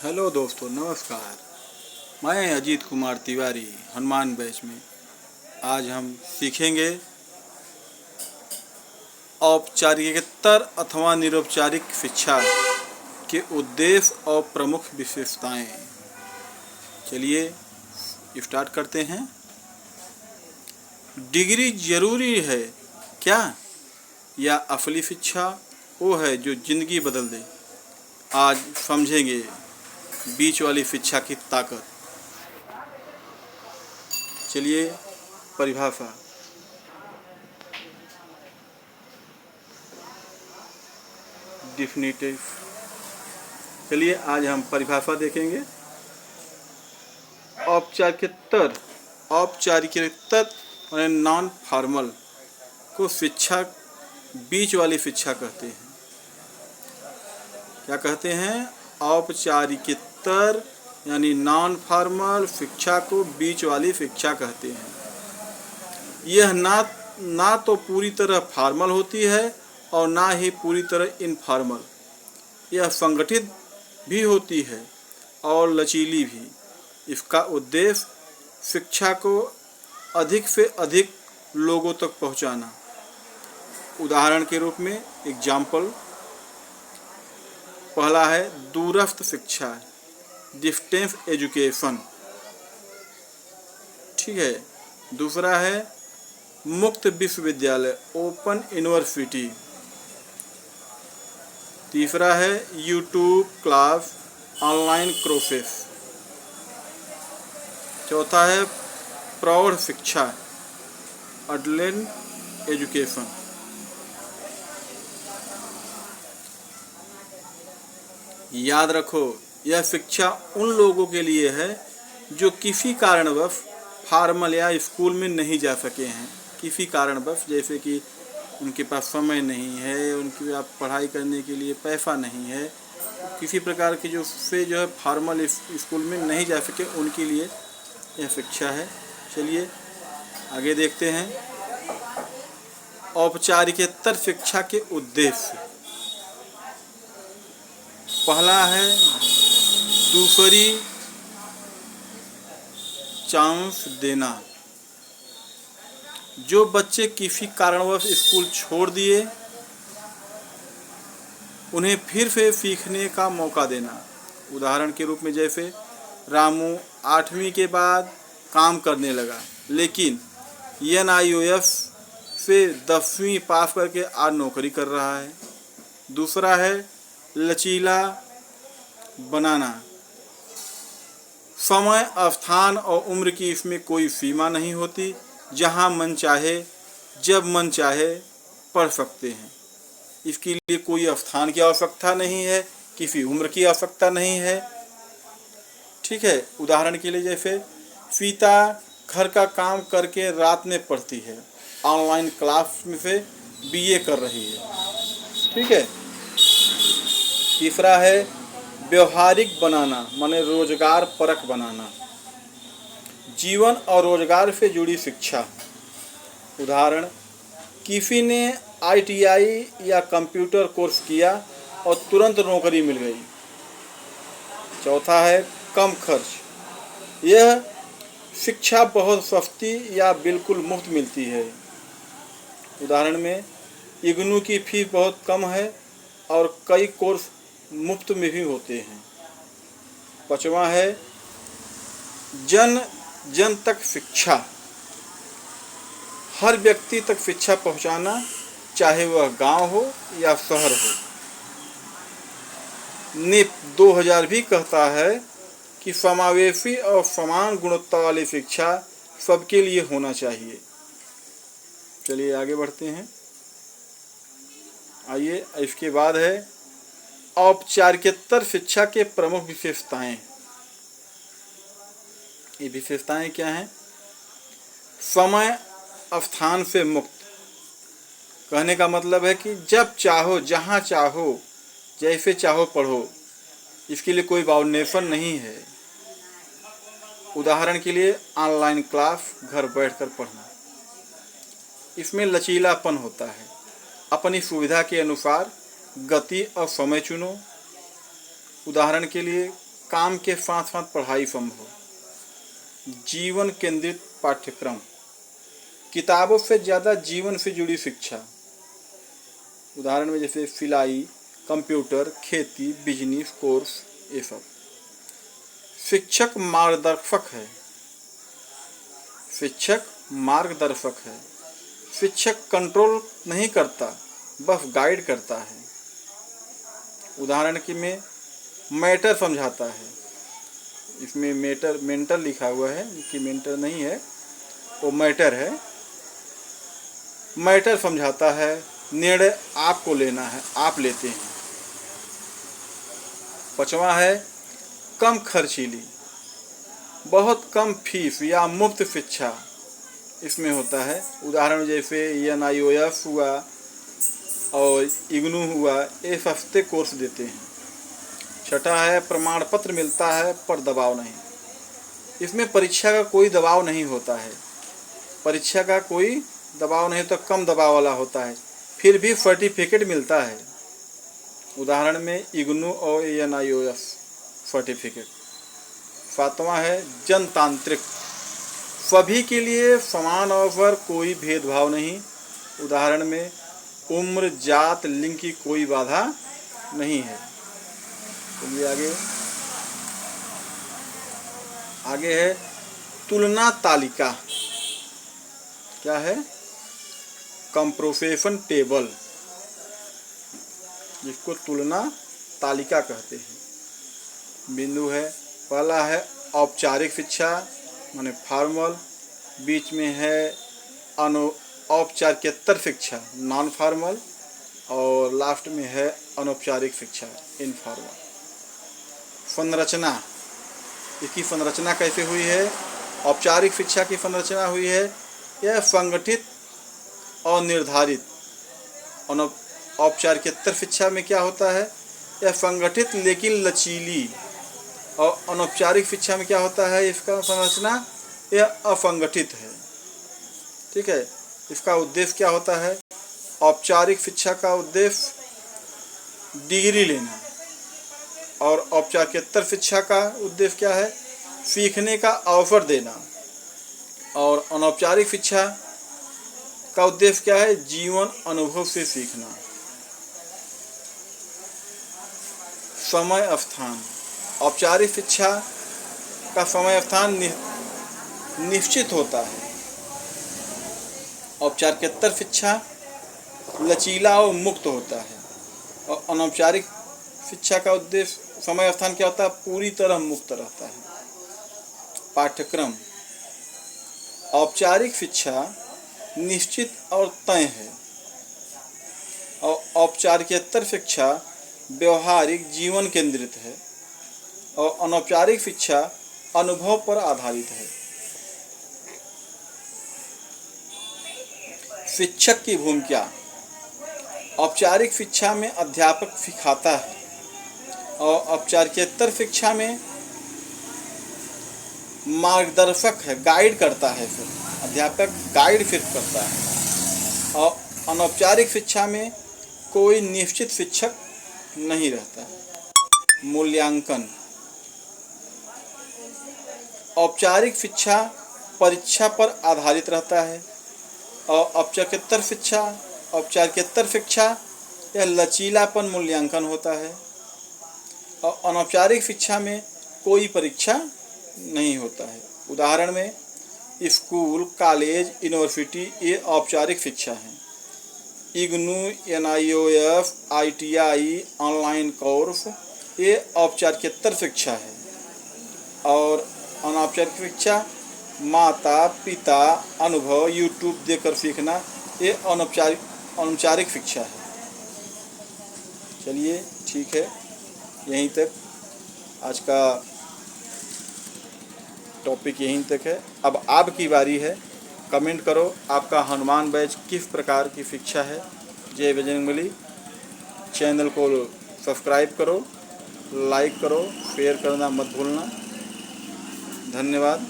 Hello दोस्तों, नमस्कार। मैं अजीत कुमार तिवारी हनुमान बैच में आज हम सीखेंगे औपचारिकतर अथवा निरौपचारिक शिक्षा के उद्देश्य और प्रमुख विशेषताएं। चलिए स्टार्ट करते हैं। डिग्री जरूरी है क्या, या असली शिक्षा वो है जो जिंदगी बदल दे? आज समझेंगे बीच वाली शिक्षा की ताकत। चलिए परिभाषा। डिफिनेटिव। चलिए आज हम परिभाषा देखेंगे। औपचारिकतर और नॉन फॉर्मल को शिक्षा बीच वाली शिक्षा कहते हैं। क्या कहते हैं? औपचारिकतर यानी नॉन फॉर्मल शिक्षा को बीच वाली शिक्षा कहते हैं। यह ना तो पूरी तरह फॉर्मल होती है और ना ही पूरी तरह इनफॉर्मल। यह संगठित भी होती है और लचीली भी। इसका उद्देश्य शिक्षा को अधिक से अधिक लोगों तक पहुंचाना। उदाहरण के रूप में एग्जाम्पल, पहला है दूरस्थ शिक्षा, डिस्टेंस एजुकेशन। ठीक है। दूसरा है मुक्त विश्वविद्यालय, ओपन यूनिवर्सिटी। तीसरा है यूट्यूब क्लास, ऑनलाइन कोर्सेस। चौथा है प्रौढ़ शिक्षा, अडल्ट एजुकेशन। याद रखो, यह शिक्षा उन लोगों के लिए है जो किसी कारणवश फॉर्मल या स्कूल में नहीं जा सके हैं। किसी कारणवश, जैसे कि उनके पास समय नहीं है, उनकी पढ़ाई करने के लिए पैसा नहीं है, किसी प्रकार की जो है फॉर्मल स्कूल में नहीं जा सके, उनके लिए यह शिक्षा है। चलिए आगे देखते हैं। औपचारिकतर शिक्षा के उद्देश्य। पहला है दूसरी चांस देना। जो बच्चे किसी कारणवश स्कूल छोड़ दिए, उन्हें फिर से सीखने का मौका देना। उदाहरण के रूप में जैसे रामू 8वीं के बाद काम करने लगा, लेकिन NIOS से 10वीं पास करके आज नौकरी कर रहा है। दूसरा है लचीला बनाना। समय, स्थान और उम्र की इसमें कोई सीमा नहीं होती। जहाँ मन चाहे जब मन चाहे पढ़ सकते हैं। इसके लिए कोई स्थान की आवश्यकता नहीं है, किसी उम्र की आवश्यकता नहीं है। ठीक है। उदाहरण के लिए जैसे सीता घर का काम करके रात में पढ़ती है, ऑनलाइन क्लास में से BA कर रही है। ठीक है। तीसरा है व्यवहारिक बनाना, माने रोजगार परक बनाना। जीवन और रोजगार से जुड़ी शिक्षा। उदाहरण, किसी ने ITI या कंप्यूटर कोर्स किया और तुरंत नौकरी मिल गई। चौथा है कम खर्च। यह शिक्षा बहुत सस्ती या बिल्कुल मुफ्त मिलती है। उदाहरण में इग्नू की फीस बहुत कम है और कई कोर्स मुफ्त में भी होते हैं। पांचवा है जन जन तक शिक्षा। हर व्यक्ति तक शिक्षा पहुंचाना, चाहे वह गांव हो या शहर हो। NIP 2000 भी कहता है कि समावेशी और समान गुणवत्ता वाली शिक्षा सबके लिए होना चाहिए। चलिए आगे बढ़ते हैं। आइए, इसके बाद है औपचारिकतर शिक्षा के प्रमुख विशेषताएं। ये विशेषताएं क्या हैं? समय स्थान से मुक्त। कहने का मतलब है कि जब चाहो, जहाँ चाहो, जैसे चाहो पढ़ो। इसके लिए कोई बाउंडेशन नहीं है। उदाहरण के लिए ऑनलाइन क्लास, घर बैठकर पढ़ना। इसमें लचीलापन होता है। अपनी सुविधा के अनुसार गति और समय चुनो। उदाहरण के लिए काम के साथ साथ पढ़ाई संभव, जीवन केंद्रित पाठ्यक्रम, किताबों से ज़्यादा जीवन से जुड़ी शिक्षा, उदाहरण में जैसे सिलाई, कंप्यूटर, खेती, बिजनेस कोर्स, ये सब। शिक्षक मार्गदर्शक है, शिक्षक मार्गदर्शक है। शिक्षक कंट्रोल नहीं करता, बस गाइड करता है। उदाहरण के में मैटर समझाता है, इसमें मेंटर लिखा हुआ है कि मेंटर नहीं है, वो मैटर है। मैटर समझाता है, निर्णय आपको लेना है, आप लेते हैं। 5वां है कम खर्चीली, बहुत कम फीस या मुफ्त शिक्षा इसमें होता है। उदाहरण जैसे NIOF हुआ और इग्नू हुआ, ये सस्ते कोर्स देते हैं। 6ठा है प्रमाण पत्र मिलता है पर दबाव नहीं, इसमें परीक्षा का कोई दबाव नहीं होता है, परीक्षा का कोई दबाव नहीं तो कम दबाव वाला होता है, फिर भी सर्टिफिकेट मिलता है। उदाहरण में इग्नू और NIOF सर्टिफिकेट। 7वां है जनतांत्रिक, सभी के लिए समान अवसर, कोई भेदभाव नहीं। उदाहरण में उम्र, जात, लिंग की कोई बाधा नहीं है। चलिए आगे है तुलना तालिका। क्या है? कंपैरिजन टेबल, जिसको तुलना तालिका कहते हैं। बिंदु है, पहला है औपचारिक शिक्षा माने फॉर्मल, बीच में है औपचारिकेतर शिक्षा नॉन फॉर्मल, और लास्ट में है अनौपचारिक शिक्षा इनफॉर्मल। संरचना, इसकी संरचना कैसे हुई है? औपचारिक शिक्षा की संरचना हुई है, यह संगठित और निर्धारित। औपचारिकेतर शिक्षा में क्या होता है? यह संगठित लेकिन लचीली। और अनौपचारिक शिक्षा में क्या होता है? इसका संरचना यह असंगठित है। ठीक है, इसका उद्देश्य क्या होता है? औपचारिक शिक्षा का उद्देश्य डिग्री लेना, और औपचारिकेतर शिक्षा का उद्देश्य क्या है? सीखने का अवसर देना। और अनौपचारिक शिक्षा का उद्देश्य क्या है? जीवन अनुभव से सीखना। समय स्थान, औपचारिक शिक्षा का समय स्थान निश्चित होता है। औपचारिकेतर शिक्षा लचीला और मुक्त होता है, और अनौपचारिक शिक्षा का उद्देश्य समय स्थान क्या होता है? पूरी तरह मुक्त रहता है। पाठ्यक्रम, औपचारिक शिक्षा निश्चित और तय है, और औपचारिकेतर शिक्षा व्यवहारिक जीवन केंद्रित है, और अनौपचारिक शिक्षा अनुभव पर आधारित है। शिक्षक की भूमिका, औपचारिक शिक्षा में अध्यापक सिखाता है, और औपचारिकेतर शिक्षा में मार्गदर्शक है, गाइड करता है। फिर अध्यापक गाइड फिर करता है। और अनौपचारिक शिक्षा में कोई निश्चित शिक्षक नहीं रहता है। मूल्यांकन, औपचारिक शिक्षा परीक्षा पर आधारित रहता है, और औपचारिकेतर शिक्षा यह लचीलापन मूल्यांकन होता है, और अनौपचारिक शिक्षा में कोई परीक्षा नहीं होता है। उदाहरण में स्कूल, कॉलेज, यूनिवर्सिटी ये औपचारिक शिक्षा है। IGNOU, NIOF, ITI, online course ये औपचारिकेतर शिक्षा है, और अनौपचारिक शिक्षा माता पिता अनुभव, यूट्यूब देखकर सीखना, ये अनौपचारिक शिक्षा है। चलिए ठीक है, यहीं तक आज का टॉपिक यहीं तक है। अब आपकी बारी है, कमेंट करो आपका हनुमान बैच किस प्रकार की शिक्षा है। जय बजरंगबली। चैनल को सब्सक्राइब करो, लाइक करो, शेयर करना मत भूलना। धन्यवाद।